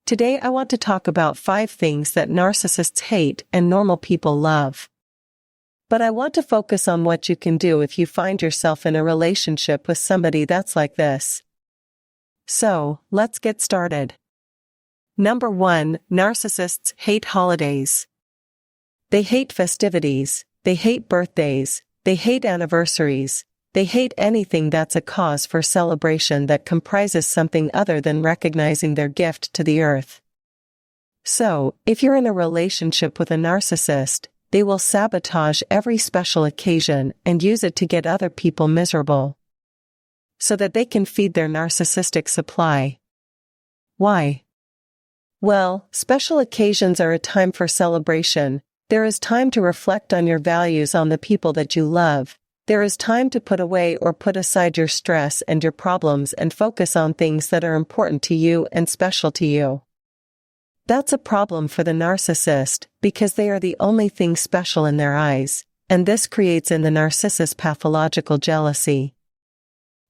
Today I want to talk about 5 things that narcissists hate and normal people love. But I want to focus on what you can do if you find yourself in a relationship with somebody that's like this. So, let's get started. Number 1, narcissists hate holidays. They hate festivities, they hate birthdays, they hate anniversaries, they hate anything that's a cause for celebration that comprises something other than recognizing their gift to the earth. So, if you're in a relationship with a narcissist, they will sabotage every special occasion and use it to get other people miserable, so that they can feed their narcissistic supply. Why? Well, special occasions are a time for celebration. There is time to reflect on your values on the people that you love. There is time to put away or put aside your stress and your problems and focus on things that are important to you and special to you. That's a problem for the narcissist, because they are the only thing special in their eyes, and this creates in the narcissist pathological jealousy.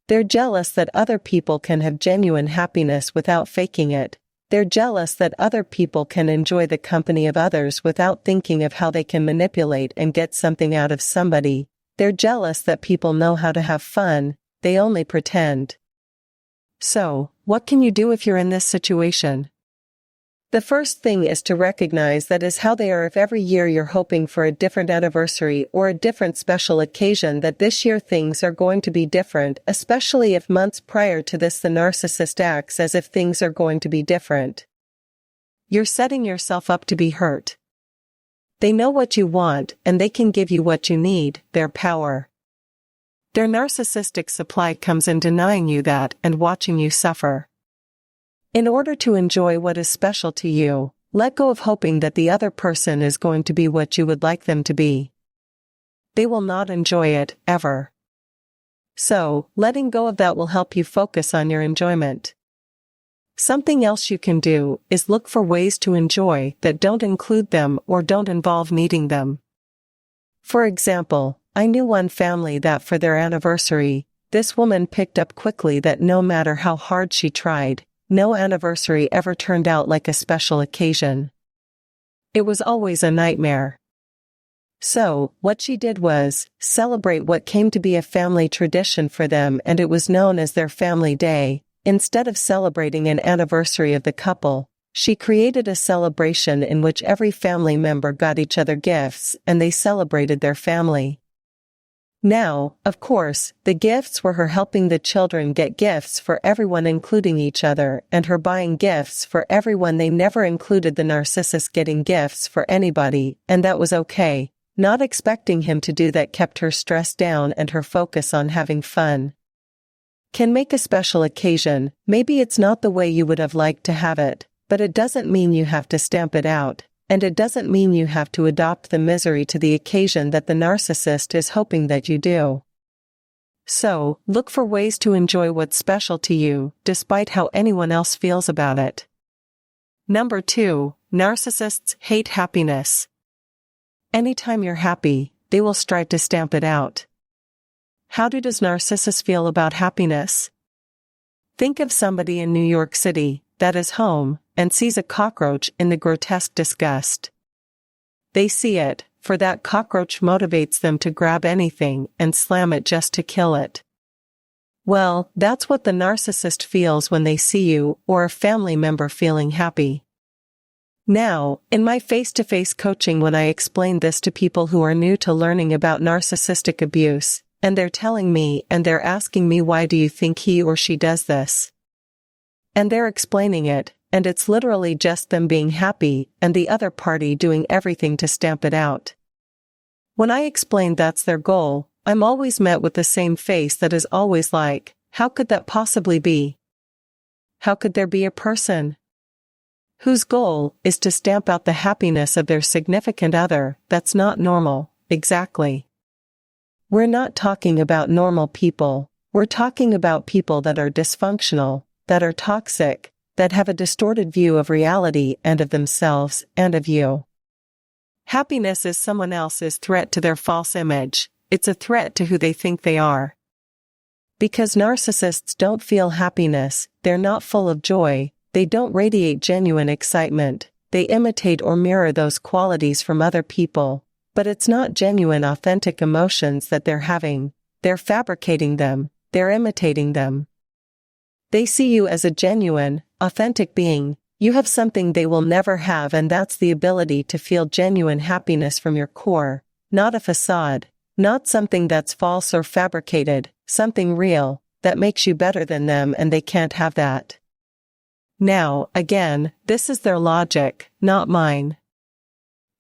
They're jealous that other people can have genuine happiness without faking it. They're jealous that other people can enjoy the company of others without thinking of how they can manipulate and get something out of somebody. They're jealous that people know how to have fun, they only pretend. So, what can you do if you're in this situation? The first thing is to recognize that is how they are. If every year you're hoping for a different anniversary or a different special occasion, that this year things are going to be different, especially if months prior to this the narcissist acts as if things are going to be different. You're setting yourself up to be hurt. They know what you want and they can give you what you need, their power. Their narcissistic supply comes in denying you that and watching you suffer. In order to enjoy what is special to you, let go of hoping that the other person is going to be what you would like them to be. They will not enjoy it, ever. So, letting go of that will help you focus on your enjoyment. Something else you can do is look for ways to enjoy that don't include them or don't involve needing them. For example, I knew one family that for their anniversary, this woman picked up quickly that no matter how hard she tried, no anniversary ever turned out like a special occasion. It was always a nightmare. So, what she did was celebrate what came to be a family tradition for them, and it was known as their family day. Instead of celebrating an anniversary of the couple, she created a celebration in which every family member got each other gifts and they celebrated their family. Now, of course, the gifts were her helping the children get gifts for everyone including each other, and her buying gifts for everyone. They never included the narcissist getting gifts for anybody, and that was okay. Not expecting him to do that kept her stressed down and her focus on having fun. Can make a special occasion, maybe it's not the way you would have liked to have it, but it doesn't mean you have to stamp it out, and it doesn't mean you have to adopt the misery to the occasion that the narcissist is hoping that you do. So, look for ways to enjoy what's special to you, despite how anyone else feels about it. Number 2, narcissists hate happiness. Anytime you're happy, they will strive to stamp it out. How does narcissists feel about happiness? Think of somebody in New York City that is home and sees a cockroach in the grotesque disgust. They see it, for that cockroach motivates them to grab anything and slam it just to kill it. Well, that's what the narcissist feels when they see you or a family member feeling happy. Now, in my face-to-face coaching, when I explain this to people who are new to learning about narcissistic abuse, and they're telling me and they're asking me, why do you think he or she does this? And they're explaining it, and it's literally just them being happy and the other party doing everything to stamp it out. When I explain that's their goal, I'm always met with the same face that is always like, how could that possibly be? How could there be a person whose goal is to stamp out the happiness of their significant other? That's not normal. Exactly. We're not talking about normal people, we're talking about people that are dysfunctional, that are toxic, that have a distorted view of reality and of themselves and of you. Happiness is someone else's threat to their false image, it's a threat to who they think they are. Because narcissists don't feel happiness, they're not full of joy, they don't radiate genuine excitement. They imitate or mirror those qualities from other people, but it's not genuine, authentic emotions that they're having. They're fabricating them, they're imitating them. They see you as a genuine, authentic being. You have something they will never have, and that's the ability to feel genuine happiness from your core, not a facade, not something that's false or fabricated, something real, that makes you better than them, and they can't have that. Now, again, this is their logic, not mine.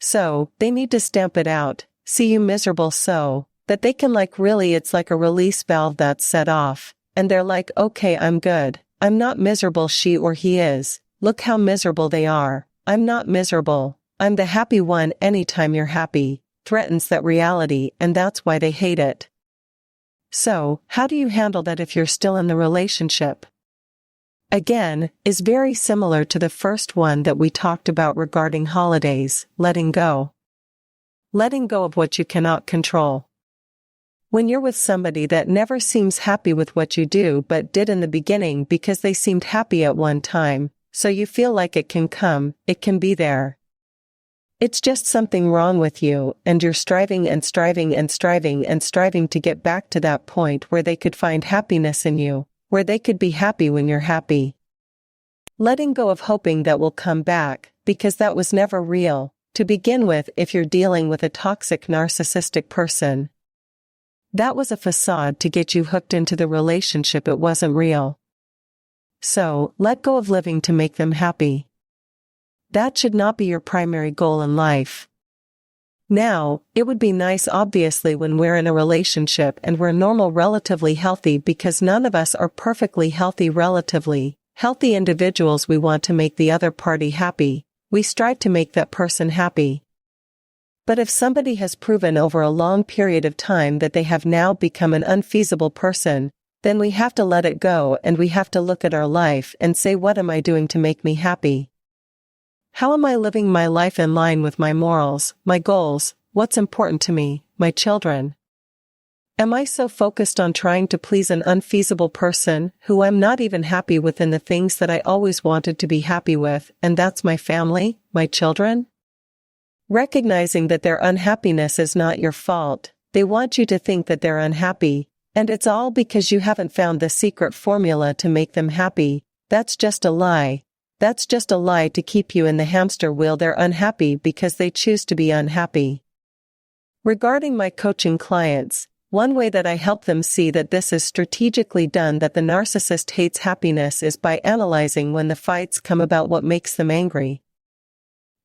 So, they need to stamp it out, see you miserable so that they can really, it's like a release valve that's set off, and they're like, okay, I'm good, I'm not miserable, she or he is, look how miserable they are, I'm not miserable, I'm the happy one. Anytime you're happy, threatens that reality, and that's why they hate it. So, how do you handle that if you're still in the relationship? Again, is very similar to the first one that we talked about regarding holidays, letting go. Letting go of what you cannot control. When you're with somebody that never seems happy with what you do but did in the beginning because they seemed happy at one time, so you feel like it can come, it can be there. It's just something wrong with you, and you're striving and striving and striving and striving to get back to that point where they could find happiness in you, where they could be happy when you're happy. Letting go of hoping that will come back, because that was never real, to begin with. If you're dealing with a toxic narcissistic person, that was a facade to get you hooked into the relationship, it wasn't real. So, let go of living to make them happy. That should not be your primary goal in life. Now, it would be nice obviously when we're in a relationship and we're normal, relatively healthy, because none of us are perfectly healthy. Relatively healthy individuals, we want to make the other party happy, we strive to make that person happy. But if somebody has proven over a long period of time that they have now become an unfeasible person, then we have to let it go, and we have to look at our life and say, what am I doing to make me happy? How am I living my life in line with my morals, my goals, what's important to me, my children? Am I so focused on trying to please an unfeasible person who I'm not even happy with in the things that I always wanted to be happy with, and that's my family, my children? Recognizing that their unhappiness is not your fault, they want you to think that they're unhappy, and it's all because you haven't found the secret formula to make them happy. That's just a lie. That's just a lie to keep you in the hamster wheel. They're unhappy because they choose to be unhappy. Regarding my coaching clients, one way that I help them see that this is strategically done, that the narcissist hates happiness, is by analyzing when the fights come about what makes them angry.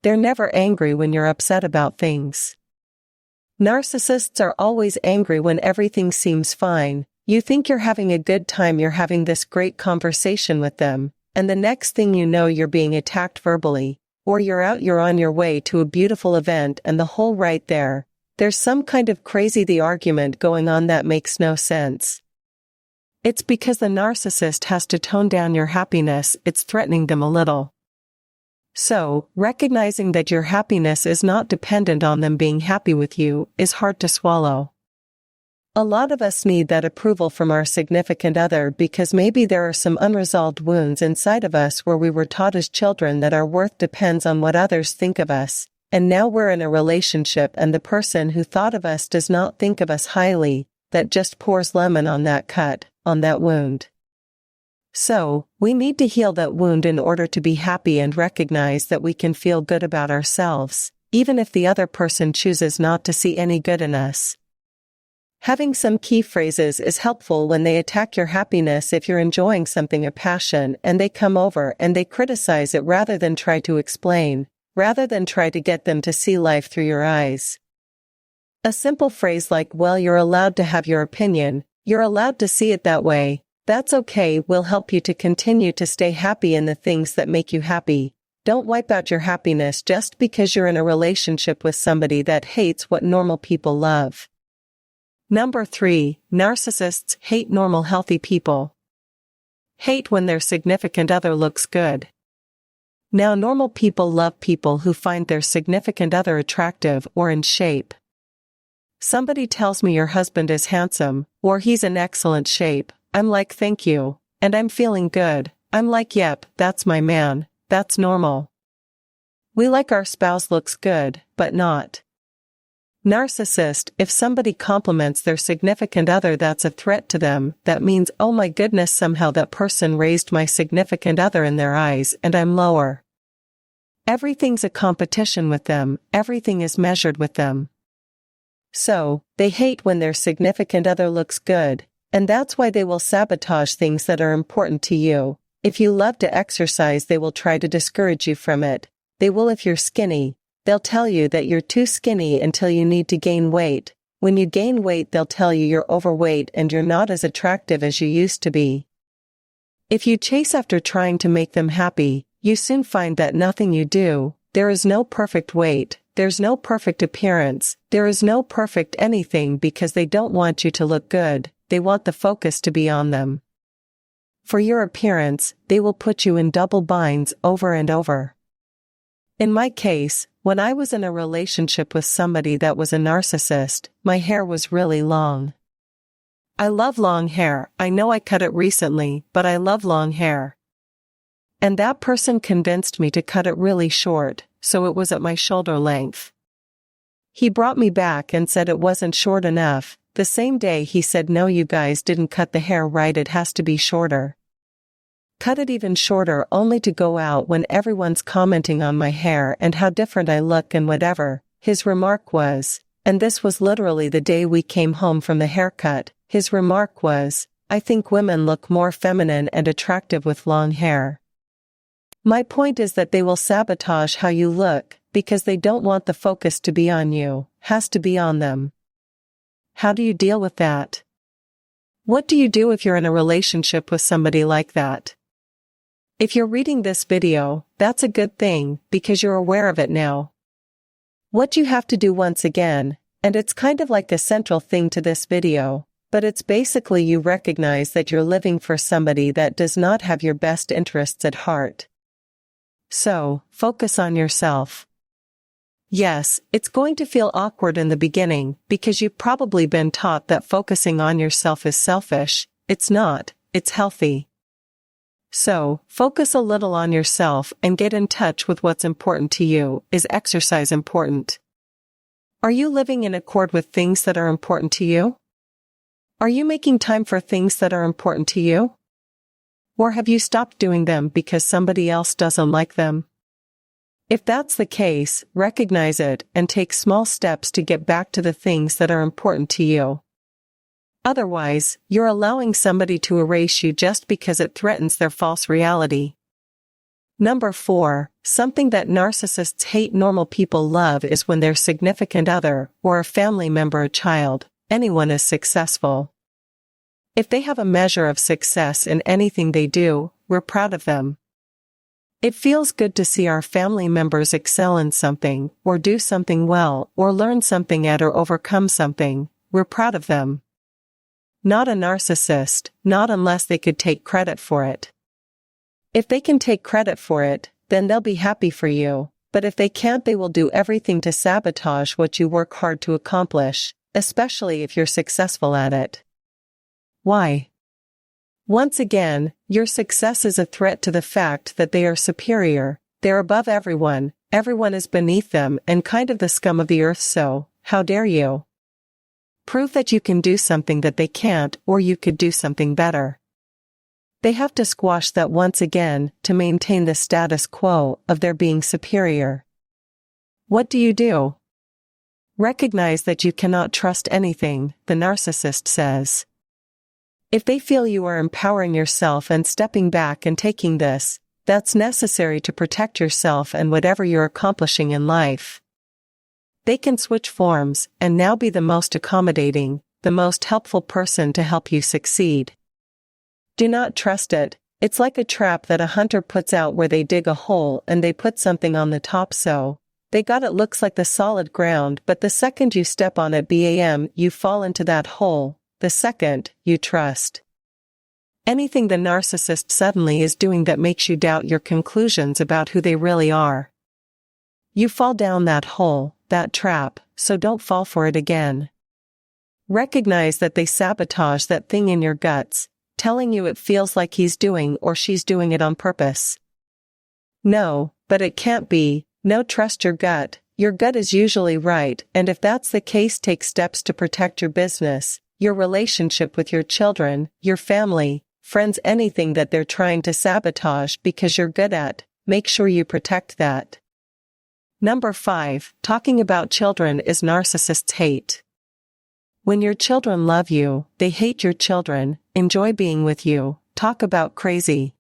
They're never angry when you're upset about things. Narcissists are always angry when everything seems fine. You think you're having a good time, you're having this great conversation with them, and the next thing you know, you're being attacked verbally, or you're on your way to a beautiful event and the whole right there, there's some kind of crazy argument going on that makes no sense. It's because the narcissist has to tone down your happiness, it's threatening them a little. So, recognizing that your happiness is not dependent on them being happy with you is hard to swallow. A lot of us need that approval from our significant other because maybe there are some unresolved wounds inside of us where we were taught as children that our worth depends on what others think of us, and now we're in a relationship and the person who thought of us does not think of us highly. That just pours lemon on that cut, on that wound. So, we need to heal that wound in order to be happy and recognize that we can feel good about ourselves, even if the other person chooses not to see any good in us. Having some key phrases is helpful when they attack your happiness. If you're enjoying something, a passion, and they come over and they criticize it rather than try to explain, rather than try to get them to see life through your eyes. A simple phrase like, well, you're allowed to have your opinion, you're allowed to see it that way, that's okay, will help you to continue to stay happy in the things that make you happy. Don't wipe out your happiness just because you're in a relationship with somebody that hates what normal people love. Number 3, narcissists hate normal, healthy people. Hate when their significant other looks good. Now, normal people love people who find their significant other attractive or in shape. Somebody tells me your husband is handsome, or he's in excellent shape, I'm like, thank you, and I'm feeling good, I'm like, yep, that's my man, that's normal. We like our spouse looks good, but not. Narcissist, if somebody compliments their significant other, that's a threat to them. That means, oh my goodness, somehow that person raised my significant other in their eyes and I'm lower. Everything's a competition with them, everything is measured with them. So, they hate when their significant other looks good, and that's why they will sabotage things that are important to you. If you love to exercise, they will try to discourage you from it. They will if you're skinny. They'll tell you that you're too skinny until you need to gain weight. When you gain weight, they'll tell you you're overweight and you're not as attractive as you used to be. If you chase after trying to make them happy, you soon find that nothing you do, there is no perfect weight, there's no perfect appearance, there is no perfect anything, because they don't want you to look good, they want the focus to be on them. For your appearance, they will put you in double binds over and over. In my case, when I was in a relationship with somebody that was a narcissist, my hair was really long. I love long hair. I know I cut it recently, but I love long hair. And that person convinced me to cut it really short, so it was at my shoulder length. He brought me back and said it wasn't short enough. The same day he said, no, you guys didn't cut the hair right, it has to be shorter. Cut it even shorter, only to go out when everyone's commenting on my hair and how different I look and whatever. His remark was, and this was literally the day we came home from the haircut, his remark was, I think women look more feminine and attractive with long hair. My point is that they will sabotage how you look, because they don't want the focus to be on you, has to be on them. How do you deal with that? What do you do if you're in a relationship with somebody like that? If you're reading this video, that's a good thing, because you're aware of it now. What you have to do once again, and it's kind of like a central thing to this video, but it's basically you recognize that you're living for somebody that does not have your best interests at heart. So, focus on yourself. Yes, it's going to feel awkward in the beginning, because you've probably been taught that focusing on yourself is selfish. It's not, it's healthy. So, focus a little on yourself and get in touch with what's important to you. Is exercise important? Are you living in accord with things that are important to you? Are you making time for things that are important to you? Or have you stopped doing them because somebody else doesn't like them? If that's the case, recognize it and take small steps to get back to the things that are important to you. Otherwise, you're allowing somebody to erase you just because it threatens their false reality. Number 4, something that narcissists hate normal people love is when their significant other, or a family member or child, anyone is successful. If they have a measure of success in anything they do, we're proud of them. It feels good to see our family members excel in something, or do something well, or learn something at or overcome something. We're proud of them. Not a narcissist, not unless they could take credit for it. If they can take credit for it, then they'll be happy for you, but if they can't, they will do everything to sabotage what you work hard to accomplish, especially if you're successful at it. Why? Once again, your success is a threat to the fact that they are superior, they're above everyone, everyone is beneath them and kind of the scum of the earth, so, how dare you? Prove that you can do something that they can't, or you could do something better. They have to squash that once again to maintain the status quo of their being superior. What do? Recognize that you cannot trust anything, the narcissist says. If they feel you are empowering yourself and stepping back and taking this, that's necessary to protect yourself and whatever you're accomplishing in life. They can switch forms and now be the most accommodating, the most helpful person to help you succeed. Do not trust it. It's like a trap that a hunter puts out where they dig a hole and they put something on the top, so they got it looks like the solid ground, but the second you step on it, you fall into that hole, the second you trust. Anything the narcissist suddenly is doing that makes you doubt your conclusions about who they really are. You fall down that hole, that trap, so don't fall for it again. Recognize that they sabotage that thing in your guts. telling you it feels like he's doing or she's doing it on purpose. No, but it can't be. No, trust your gut. Your gut is usually right, and if that's the case, take steps to protect your business, your relationship with your children, your family, friends, anything that they're trying to sabotage because you're good at. Make sure you protect that. Number 5, talking about children is narcissists hate. When your children love you, they hate your children, enjoy being with you. Talk about crazy.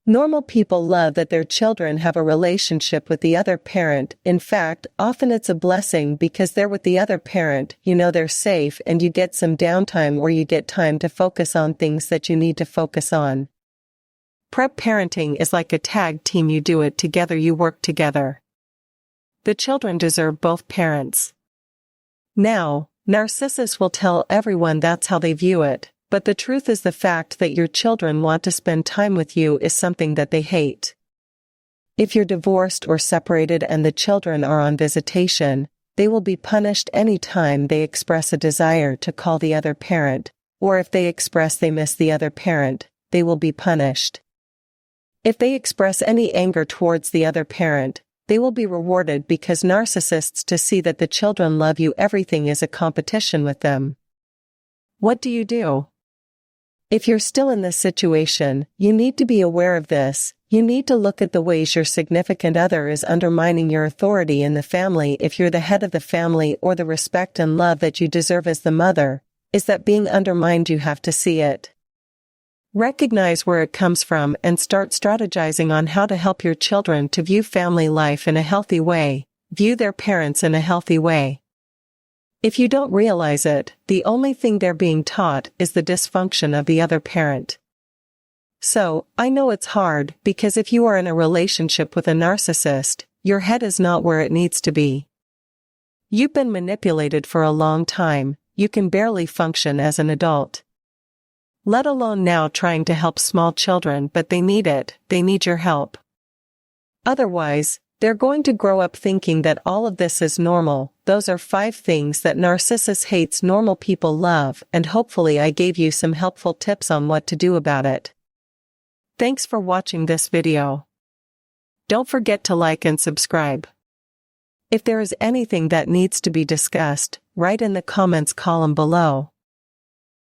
Normal people love that their children have a relationship with the other parent. In fact, often it's a blessing because they're with the other parent, you know they're safe, and you get some downtime where you get time to focus on things that you need to focus on. Prep parenting is like a tag team. You do it together, you work together. The children deserve both parents. Now, narcissists will tell everyone that's how they view it. But the truth is the fact that your children want to spend time with you is something that they hate. If you're divorced or separated and the children are on visitation, they will be punished any time they express a desire to call the other parent, or if they express they miss the other parent, they will be punished. If they express any anger towards the other parent, they will be rewarded because narcissists to see that the children love you, everything is a competition with them. What do you do? If you're still in this situation, you need to be aware of this. You need to look at the ways your significant other is undermining your authority in the family. If you're the head of the family, or the respect and love that you deserve as the mother, is that being undermined, you have to see it. Recognize where it comes from and start strategizing on how to help your children to view family life in a healthy way, view their parents in a healthy way. If you don't realize it, the only thing they're being taught is the dysfunction of the other parent. So, I know it's hard, because if you are in a relationship with a narcissist, your head is not where it needs to be. You've been manipulated for a long time, you can barely function as an adult. Let alone now trying to help small children, but they need it, they need your help. Otherwise, they're going to grow up thinking that all of this is normal. Those are 5 things that narcissists hates normal people love, and hopefully I gave you some helpful tips on what to do about it. Thanks for watching this video. Don't forget to like and subscribe. If there is anything that needs to be discussed, write in the comments column below.